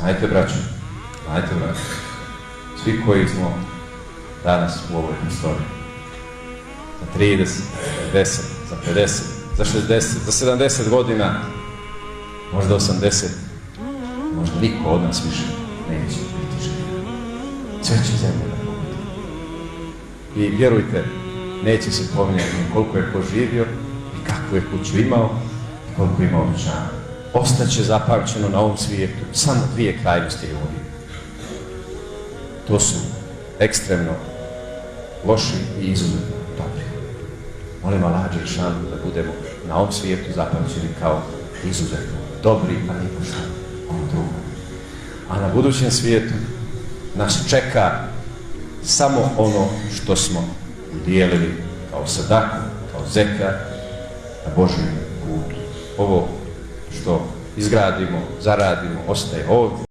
Znajte, braćo, svi koji smo danas u ovoj prostoriji, za 30, za 10, za 50, za 60, za 70 godina, možda 80, možda niko od nas više neće biti živ. Sve će zemlja da pobedi. I vjerujte, neće se pominjati koliko je ko živio i kakvu je kuću imao i koliko je imao obećanja. Ostaće zapamćeno na ovom svijetu samo dvije krajnosti ljudi. To su ekstremno loši i izuzetno dobri. Molim Allah dželešanu da budemo na ovom svijetu zapamćeni kao izuzetno dobri, a nipošto ono drugo. A na budućem svijetu nas čeka samo ono što smo udijelili kao sadaku, kao zekat na Božjem putu. Ovo što izgradimo, zaradimo, ostaje ovdje.